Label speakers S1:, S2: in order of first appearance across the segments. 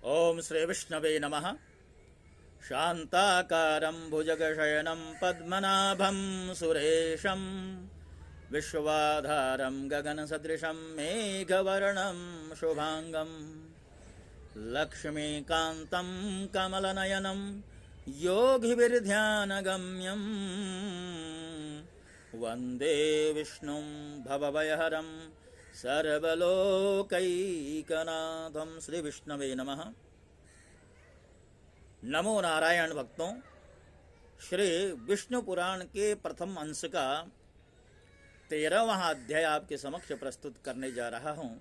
S1: ओम श्री विष्णवे नमः। शांताकारं भुजगशयनं पद्मनाभं सुरेशं विश्वाधारं गगनसदृशं मेघवर्णं शुभांगं लक्ष्मीकान्तं कमलनयनं योगिभिर्ध्यानगम्यं वन्दे विष्णुं भवभयहरं सर्वलोकैकनाथं। श्री विष्णवे नमः। नमो नारायण भक्तों, श्री विष्णु पुराण के प्रथम अंश का 13वां अध्याय आपके समक्ष प्रस्तुत करने जा रहा हूं।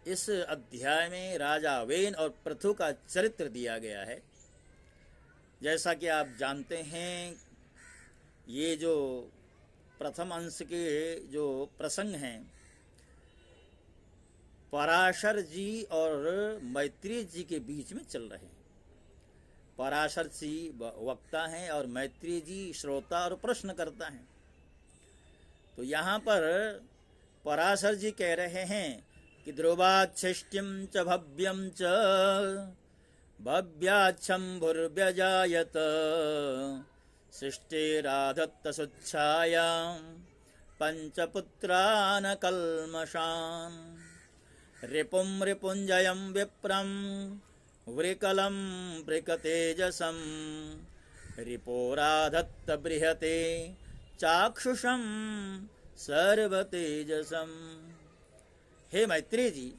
S1: इस अध्याय में राजा वेन और पृथु का चरित्र दिया गया है। जैसा कि आप जानते हैं, ये जो प्रथम अंश के जो प्रसंग हैं, पराशर जी और मैत्री जी के बीच में चल रहे हैं। पराशर जी वक्ता हैं और मैत्री जी श्रोता और प्रश्नकर्ता हैं। तो यहाँ पर पराशर जी कह रहे हैं कि ध्रुवाच्छिष्टिं च भव्यं च भव्याच्छंभुर्व्यजायत सृष्टिराधत्त सुच्छायां पंचपुत्रान् कल्मषान् रिपुं रिपुञ्जयं विप्रं वृकलं वृकतेजसं रिपोराधत्त बृहते चाक्षुषं सर्वतेजसं। हे मैत्री जी,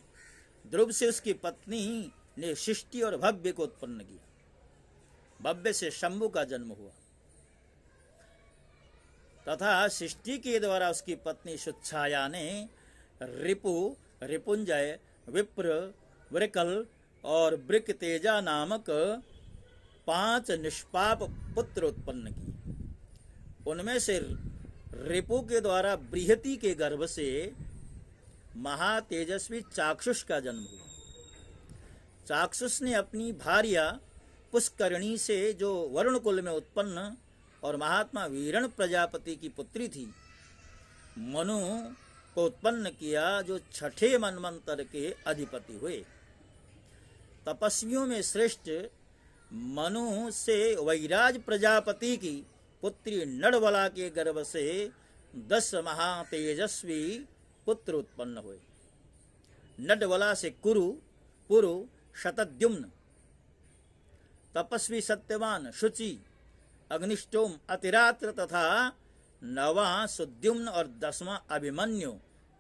S1: ध्रुव से उसकी पत्नी ने शिष्टि और भव्य को उत्पन्न किया। भव्य से शंभु का जन्म हुआ तथा सृष्टि के द्वारा उसकी पत्नी सुच्छाया ने रिपु, रिपुंजय, विप्र, वृकल और वृकतेजा नामक 5 निष्पाप पुत्र उत्पन्न किए। उनमें से रिपु के द्वारा बृहति के गर्भ से महातेजस्वी चाक्षुष का जन्म हुआ। चाक्षुष ने अपनी भार्या पुष्करणी से, जो वरुण कुल में उत्पन्न और महात्मा वीरण प्रजापति की पुत्री थी, मनु को उत्पन्न किया, जो 6ठे मनवंतर के अधिपति हुए। तपस्वियों में श्रेष्ठ मनु से वैराज प्रजापति की पुत्री नड़वला के गर्भ से 10 महातेजस्वी पुत्र उत्पन्न हुए। नड़वला से कुरु, पुरु, शतद्युम्न, तपस्वी सत्यवान, शुचि, अग्निष्टोम, अतिरात्र तथा 9वां सुद्युम्न और 10वां अभिमन्यु,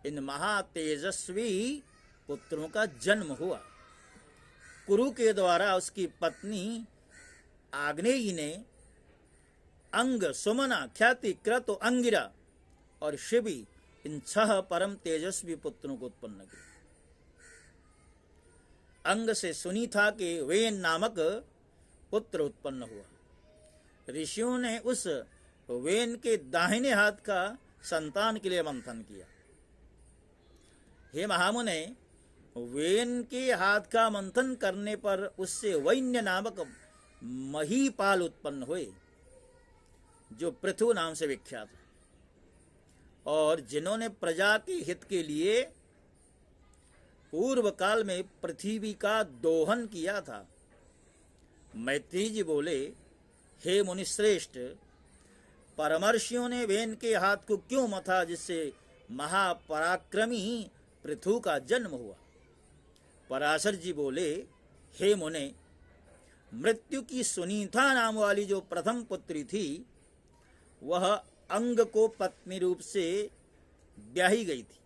S1: इन महातेजस्वी पुत्रों का जन्म हुआ। कुरु के द्वारा उसकी पत्नी आग्नेयी ने अंग, सुमना, ख्याति, क्रतु, अंगिरा और शिबी, इन 6 परम तेजस्वी पुत्रों को उत्पन्न किया। अंग से सुनीता के वेन नामक पुत्र उत्पन्न हुआ। ऋषियों ने उस वेन के दाहिने हाथ का संतान के लिए मंथन किया। हे महामुने, वेन के हाथ का मंथन करने पर उससे वैन्य नामक महीपाल उत्पन्न हुए, जो पृथु नाम से विख्यात है और जिन्होंने प्रजा के हित के लिए पूर्व काल में पृथ्वी का दोहन किया था। मैत्री जी बोले, हे मुनिश्रेष्ठ, परमर्षियों ने वेन के हाथ को क्यों मथा, जिससे महापराक्रमी पृथु का जन्म हुआ। पराशर जी बोले, हे मुने, मृत्यु की सुनीता नाम वाली जो प्रथम पुत्री थी, वह अंग को पत्नी रूप से ब्याही गई थी।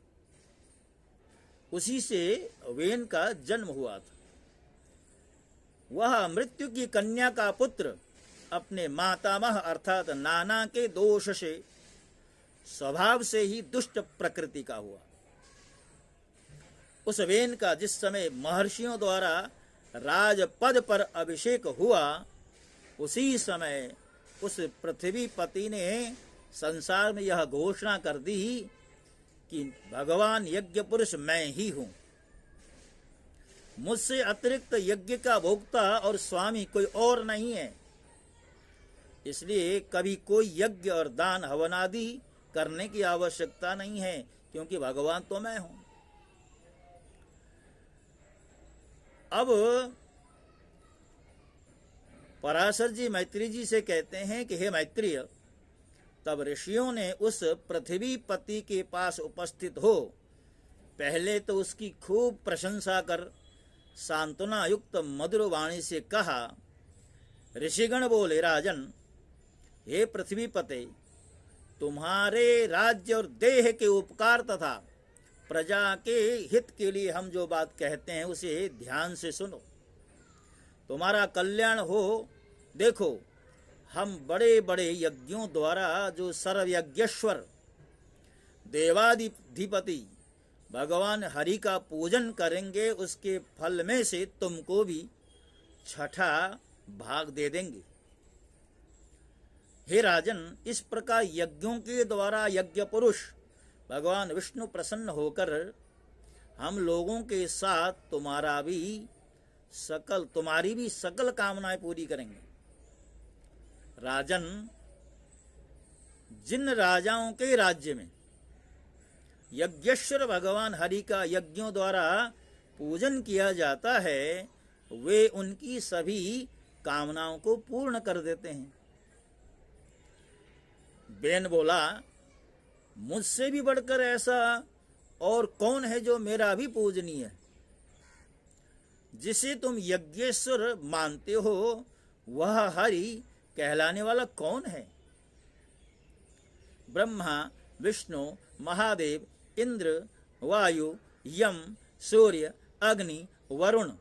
S1: उसी से वेन का जन्म हुआ था। वह मृत्यु की कन्या का पुत्र अपने मातामह अर्थात नाना के दोष से स्वभाव से ही दुष्ट प्रकृति का हुआ। उस वेन का जिस समय महर्षियों द्वारा राजपद पर अभिषेक हुआ, उसी समय उस पृथ्वीपति ने संसार में यह घोषणा कर दी कि भगवान यज्ञ पुरुष मैं ही हूं। मुझसे अतिरिक्त यज्ञ का भोक्ता और स्वामी कोई और नहीं है। इसलिए कभी कोई यज्ञ और दान हवन आदि करने की आवश्यकता नहीं है, क्योंकि भगवान तो मैं हूं। अब पराशर जी मैत्री जी से कहते हैं कि हे मैत्रेय, तब ऋषियों ने उस पृथ्वीपति के पास उपस्थित हो पहले तो उसकी खूब प्रशंसा कर सांत्वना युक्त मधुर वाणी से कहा। ऋषिगण बोले, राजन, हे पृथ्वीपते, तुम्हारे राज्य और देह के उपकार तथा प्रजा के हित के लिए हम जो बात कहते हैं उसे ध्यान से सुनो, तुम्हारा कल्याण हो। देखो, हम बड़े बड़े यज्ञों द्वारा जो सर्वयज्ञेश्वर देवाधिपति भगवान हरि का पूजन करेंगे, उसके फल में से तुमको भी छठा भाग दे देंगे। हे राजन, इस प्रकार यज्ञों के द्वारा यज्ञ पुरुष भगवान विष्णु प्रसन्न होकर हम लोगों के साथ तुम्हारी भी सकल कामनाएं पूरी करेंगे। राजन, जिन राजाओं के राज्य में यज्ञेश्वर भगवान हरि का यज्ञों द्वारा पूजन किया जाता है, वे उनकी सभी कामनाओं को पूर्ण कर देते हैं। बेन बोला, मुझसे भी बढ़कर ऐसा और कौन है जो मेरा भी पूजनीय है? जिसे तुम यज्ञेश्वर मानते हो वह हरि कहलाने वाला कौन है? ब्रह्मा, विष्णु, महादेव, इंद्र, वायु, यम, सूर्य, अग्नि, वरुण,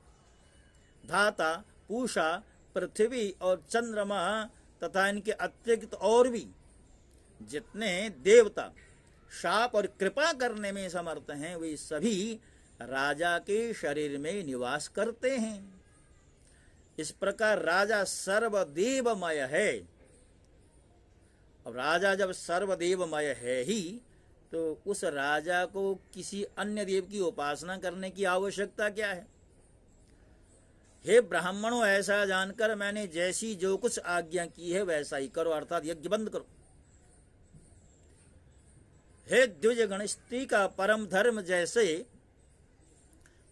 S1: धाता, पूषा, पृथ्वी और चंद्रमा तथा इनके अतिरिक्त और भी जितने देवता शाप और कृपा करने में समर्थ हैं, वे सभी राजा के शरीर में निवास करते हैं। इस प्रकार राजा सर्वदेवमय है। अब राजा जब सर्वदेवमय है ही, तो उस राजा को किसी अन्य देव की उपासना करने की आवश्यकता क्या है? हे ब्राह्मणों, ऐसा जानकर मैंने जैसी जो कुछ आज्ञा की है वैसा ही करो, अर्थात यज्ञ बंद करो। हे द्विजगण, स्त्री का परम धर्म जैसे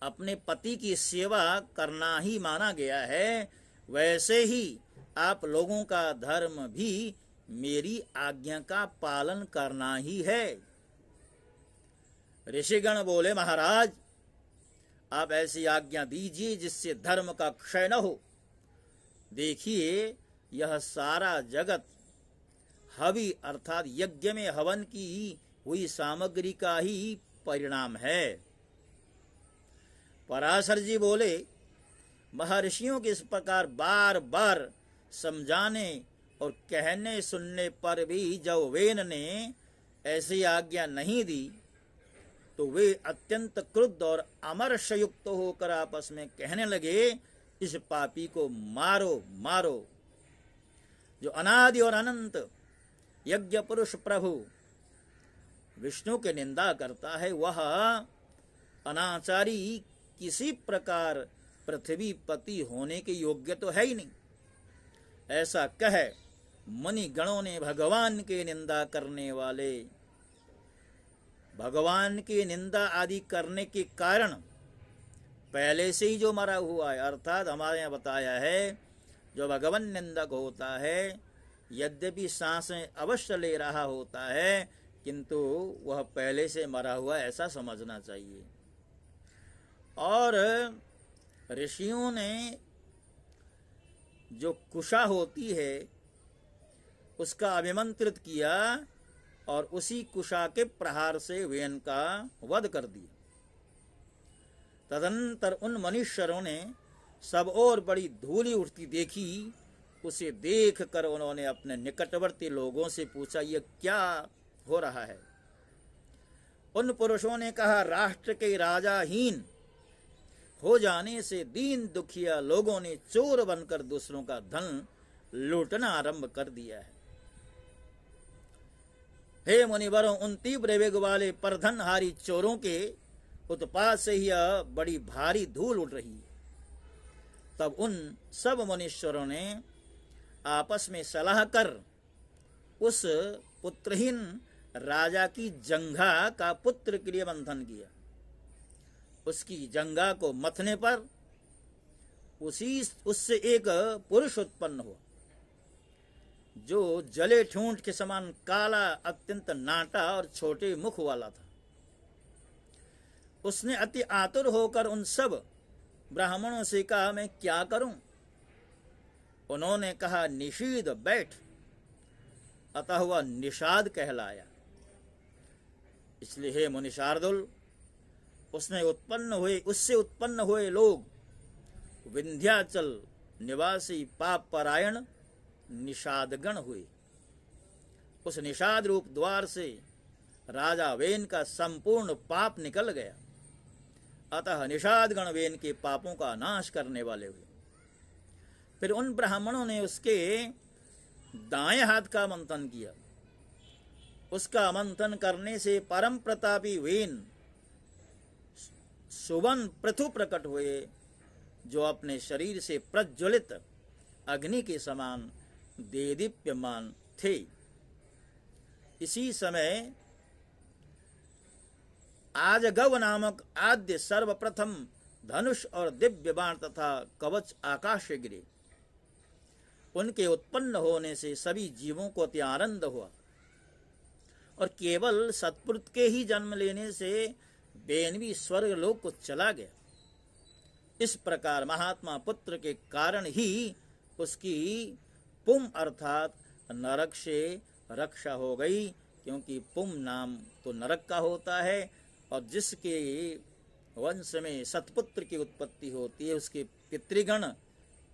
S1: अपने पति की सेवा करना ही माना गया है, वैसे ही आप लोगों का धर्म भी मेरी आज्ञा का पालन करना ही है। ऋषिगण बोले, महाराज, आप ऐसी आज्ञा दीजिए जिससे धर्म का क्षय न हो। देखिए, यह सारा जगत हवि अर्थात यज्ञ में हवन की हुई सामग्री का ही परिणाम है। पराशर जी बोले, महर्षियों के इस प्रकार बार बार समझाने और कहने सुनने पर भी जब वेन ने ऐसी आज्ञा नहीं दी, तो वे अत्यंत क्रुद्ध और अमर्षयुक्त होकर आपस में कहने लगे, इस पापी को मारो मारो। जो अनादि और अनंत यज्ञ पुरुष प्रभु विष्णु की निंदा करता है, वह अनाचारी किसी प्रकार पृथ्वीपति होने के योग्य तो है ही नहीं। ऐसा कह मुनि गणों ने भगवान की निंदा करने वाले, भगवान की निंदा आदि करने के कारण पहले से ही जो मरा हुआ है, अर्थात हमारे यहाँ बताया है, जो भगवान निंदक होता है यद्यपि सांसें अवश्य ले रहा होता है, किंतु वह पहले से मरा हुआ ऐसा समझना चाहिए। और ऋषियों ने जो कुशा होती है उसका अभिमंत्रित किया और उसी कुशा के प्रहार से वेन का वध कर दिया। तदनंतर उन मनुष्यों ने सब और बड़ी धूली उठती देखी। उसे देख कर उन्होंने अपने निकटवर्ती लोगों से पूछा, यह क्या हो रहा है? उन पुरुषों ने कहा, राष्ट्र के राजाहीन हो जाने से दीन दुखिया लोगों ने चोर बनकर दूसरों का धन लूटना आरंभ कर दिया है। हे मुनिवरों, उन तीव्र वेग वाले परधनहारी चोरों के उत्पात से ही बड़ी भारी धूल उड़ रही है। तब उन सब मुनीश्वरों ने आपस में सलाह कर उस पुत्रहीन राजा की जंघा का पुत्र के लिए बंधन किया। उसकी जंघा को मथने पर उससे एक पुरुष उत्पन्न हुआ जो जले ठूंठ के समान काला, अत्यंत नाटा और छोटे मुख वाला था। उसने अति आतुर होकर उन सब ब्राह्मणों से कहा, मैं क्या करूं? उन्होंने कहा, निषीद, बैठ। अतः वह निषाद कहलाया। इसलिए हे मुनि शार्दुल, उससे उत्पन्न हुए लोग विंध्याचल निवासी पाप परायण निषादगण हुए। उस निषाद रूप द्वार से राजा वेन का संपूर्ण पाप निकल गया। अतः निषादगण वेन के पापों का नाश करने वाले हुए। फिर उन ब्राह्मणों ने उसके दाएं हाथ का मंथन किया। उसका मंथन करने से परम प्रतापी वेन सुवन पृथु प्रकट हुए, जो अपने शरीर से प्रज्वलित अग्नि के समान देदीप्यमान थे। इसी समय आजगव नामक आद्य सर्वप्रथम धनुष और दिव्य बाण तथा कवच आकाश से गिरे। उनके उत्पन्न होने से सभी जीवों को अति आनंद हुआ और केवल सत्पुरुष के ही जन्म लेने से वेन भी स्वर्ग लोक को चला गया। इस प्रकार महात्मा पुत्र के कारण ही उसकी पुम अर्थात नरक से रक्षा हो गई, क्योंकि पुम नाम तो नरक का होता है और जिसके वंश में सतपुत्र की उत्पत्ति होती है उसके पितृगण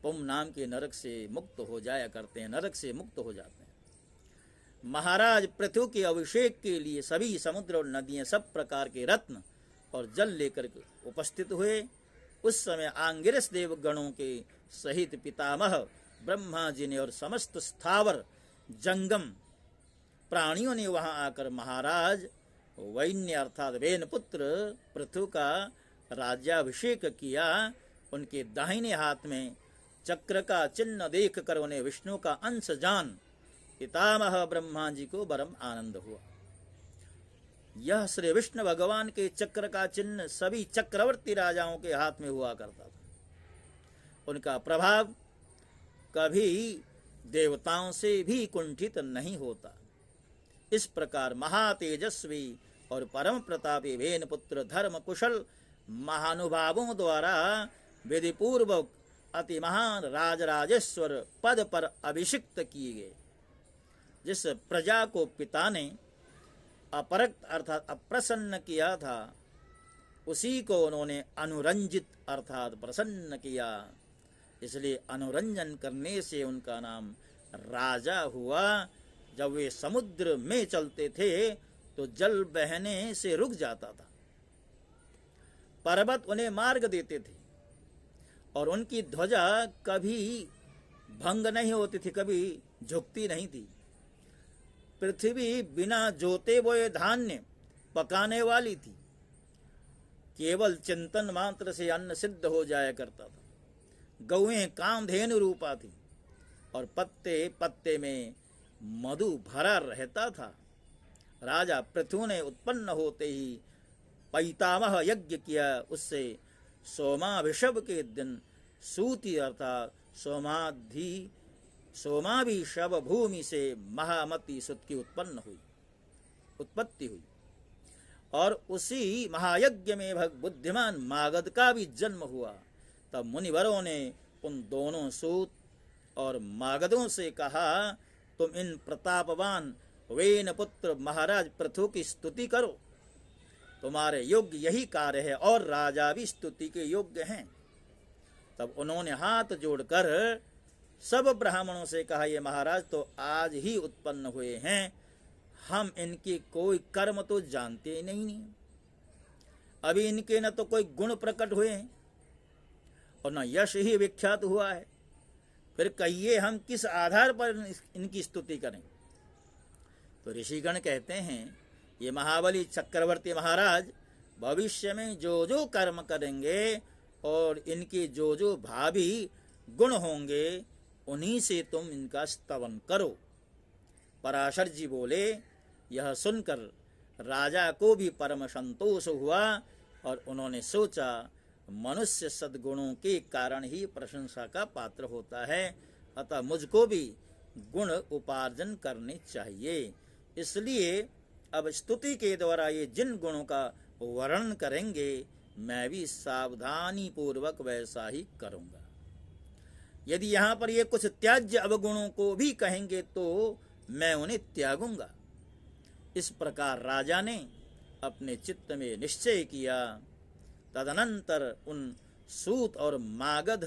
S1: पुम नाम के नरक से मुक्त हो जाया करते हैं, नरक से मुक्त हो जाते हैं। महाराज पृथु के अभिषेक के लिए सभी समुद्र और नदियां सब प्रकार के रत्न और जल लेकर उपस्थित हुए। उस समय आंगिरस देव गणों के सहित पितामह ब्रह्मा जी ने और समस्त स्थावर जंगम प्राणियों ने वहां आकर महाराज वैन्य अर्थात वेन पुत्र पृथु का राज्याभिषेक किया। उनके दाहिने हाथ में चक्र का चिन्ह देख कर उन्हें विष्णु का अंश जान पितामह ब्रह्मा जी को परम आनंद हुआ। यह श्री विष्णु भगवान के चक्र का चिन्ह सभी चक्रवर्ती राजाओं के हाथ में हुआ करता था। उनका प्रभाव कभी देवताओं से भी कुंठित नहीं होता। इस प्रकार महातेजस्वी और परम प्रतापी वेन पुत्र धर्म कुशल महानुभावों द्वारा विधिपूर्वक अति महान राजराजेश्वर पद पर अभिषिक्त किए गए। जिस प्रजा को पिता ने अपरक्त अर्थात अप्रसन्न किया था, उसी को उन्होंने अनुरंजित अर्थात प्रसन्न किया। इसलिए अनुरंजन करने से उनका नाम राजा हुआ। जब वे समुद्र में चलते थे तो जल बहने से रुक जाता था, पर्वत उन्हें मार्ग देते थे और उनकी ध्वजा कभी भंग नहीं होती थी, कभी झुकती नहीं थी। पृथ्वी बिना जोते बोए धान्य पकाने वाली थी, केवल चिंतन मात्र से अन्न सिद्ध हो जाया करता था। गौएं कामधेनु रूपा थी और पत्ते पत्ते में मधु भरा रहता था। राजा पृथु ने उत्पन्न होते ही पैतामह यज्ञ किया। उससे सोमाभिषव के दिन सूति अर्थात सोमाभिषव भूमि से महामती सुत की उत्पत्ति हुई और उसी महायज्ञ में बुद्धिमान मागध का भी जन्म हुआ। तब मुनिवरों ने उन दोनों सूत और मागधों से कहा, तुम इन प्रतापवान वेन पुत्र महाराज पृथु की स्तुति करो, तुम्हारे योग्य यही कार्य है और राजा भी स्तुति के योग्य हैं। तब उन्होंने हाथ जोड़कर सब ब्राह्मणों से कहा, ये महाराज तो आज ही उत्पन्न हुए हैं, हम इनके कोई कर्म तो जानते ही नहीं। अभी इनके न तो कोई गुण प्रकट हुए हैं और न यश ही विख्यात हुआ है, फिर कहिए हम किस आधार पर इनकी स्तुति करें। तो ऋषिगण कहते हैं, ये महाबली चक्रवर्ती महाराज भविष्य में जो जो कर्म करेंगे और इनके जो जो भावी गुण होंगे उन्हीं से तुम इनका स्तवन करो। पराशर जी बोले, यह सुनकर राजा को भी परम संतोष हुआ और उन्होंने सोचा, मनुष्य सद्गुणों के कारण ही प्रशंसा का पात्र होता है, अतः मुझको भी गुण उपार्जन करने चाहिए। इसलिए अब स्तुति के द्वारा ये जिन गुणों का वर्णन करेंगे मैं भी सावधानी पूर्वक वैसा ही करूंगा। यदि यहाँ पर ये कुछ त्याज्य अवगुणों को भी कहेंगे तो मैं उन्हें त्यागूंगा। इस प्रकार राजा ने अपने चित्त में निश्चय किया। तदनंतर उन सूत और मागध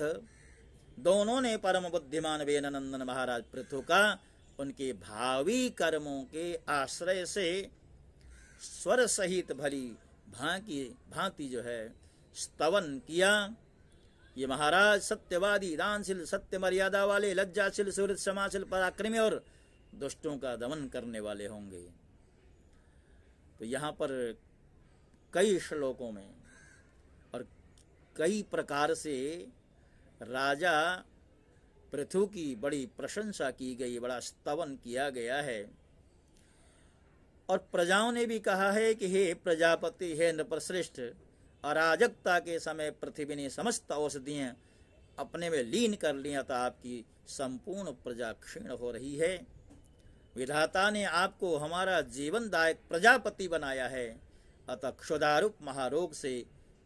S1: दोनों ने परम बुद्धिमान वेननंदन महाराज पृथु का उनके भावी कर्मों के आश्रय से स्वर सहित भली भांति जो है स्तवन किया। ये महाराज सत्यवादी, दानशील, सत्य मर्यादा वाले, लज्जाशील, सुहृद, क्षमाशील, पराक्रमी और दुष्टों का दमन करने वाले होंगे। तो यहाँ पर कई श्लोकों में और कई प्रकार से राजा पृथु की बड़ी प्रशंसा की गई, बड़ा स्तवन किया गया है। और प्रजाओं ने भी कहा है कि हे प्रजापति, हे नृपश्रेष्ठ, अराजकता के समय पृथ्वी ने समस्त औषधियां अपने में लीन कर ली, अतः आपकी संपूर्ण प्रजा क्षीण हो रही है। विधाता ने आपको हमारा जीवनदायक प्रजापति बनाया है, अतः क्षुधारूप महारोग से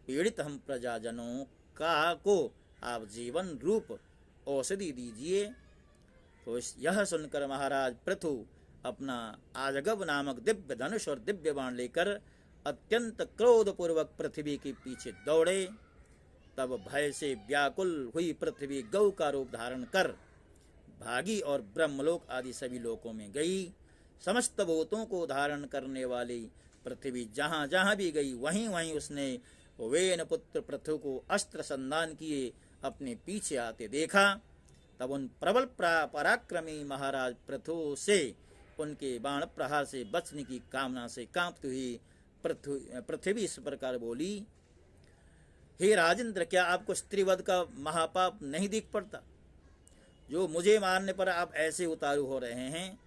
S1: पीड़ित हम प्रजाजनों को आप जीवन रूप औषधि दीजिए। तो यह सुनकर महाराज पृथु अपना आजगब नामक दिव्य धनुष और दिव्य बाण लेकर अत्यंत क्रोधपूर्वक पृथ्वी के पीछे दौड़े। तब भय से व्याकुल हुई पृथ्वी गौ का रूप धारण कर भागी और ब्रह्मलोक आदि सभी लोकों में गई। समस्त भूतों को धारण करने वाली पृथ्वी जहाँ जहाँ भी गई वहीं वहीं उसने वेन पुत्र पृथु को अस्त्र संधान किए अपने पीछे आते देखा। तब उन प्रबल पराक्रमी महाराज पृथु से उनके बाण प्रहार से बचने की कामना से कांपती हुई पृथ्वी इस प्रकार बोली, हे राजेंद्र, क्या आपको स्त्रीवध का महापाप नहीं दिख पड़ता, जो मुझे मारने पर आप ऐसे उतारू हो रहे हैं?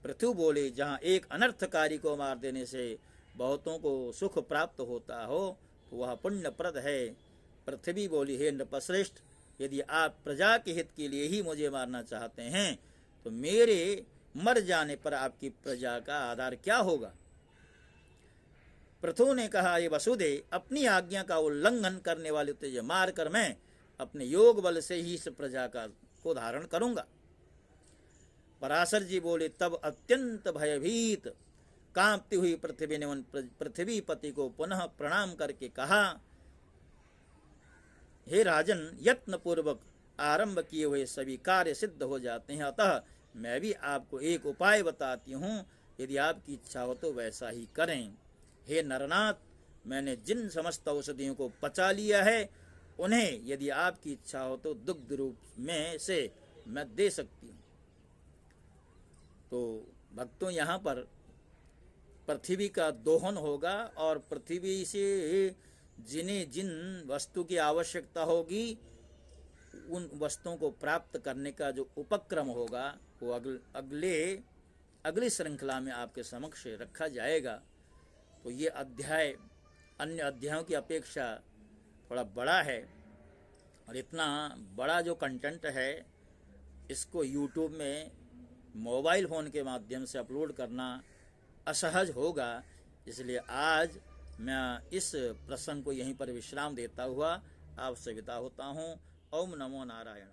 S1: पृथु बोले, जहाँ एक अनर्थकारी को मार देने से बहुतों को सुख प्राप्त होता हो तो वह पुण्यप्रद है। पृथ्वी बोली, हे नृपश्रेष्ठ, यदि आप प्रजा के हित के लिए ही मुझे मारना चाहते हैं तो मेरे मर जाने पर आपकी प्रजा का आधार क्या होगा? पृथु ने कहा, ये वसुदे, अपनी आज्ञा का उल्लंघन करने वाले तुझे मारकर मैं अपने योग बल से ही इस प्रजा को धारण करूंगा। पराशर जी बोले, तब अत्यंत भयभीत कांपती हुई पृथ्वी ने उन पृथ्वीपति को पुनः प्रणाम करके कहा, हे राजन, यत्न पूर्वक आरंभ किए हुए सभी कार्य सिद्ध हो जाते हैं, अतः मैं भी आपको एक उपाय बताती हूँ, यदि आपकी इच्छा हो तो वैसा ही करें। हे नरनाथ, मैंने जिन समस्त औषधियों को पचा लिया है उन्हें यदि आपकी इच्छा हो तो दुग्ध रूप में से मैं दे सकती हूँ। तो भक्तों, यहाँ पर पृथ्वी का दोहन होगा और पृथ्वी से जिन्हें जिन वस्तु की आवश्यकता होगी उन वस्तुओं को प्राप्त करने का जो उपक्रम होगा वो अगली श्रृंखला में आपके समक्ष रखा जाएगा। तो ये अध्याय अन्य अध्यायों की अपेक्षा थोड़ा बड़ा है और इतना बड़ा जो कंटेंट है इसको YouTube में मोबाइल फ़ोन के माध्यम से अपलोड करना असहज होगा, इसलिए आज मैं इस प्रसंग को यहीं पर विश्राम देता हुआ आपसे विदा होता हूँ। ओम नमो नारायण।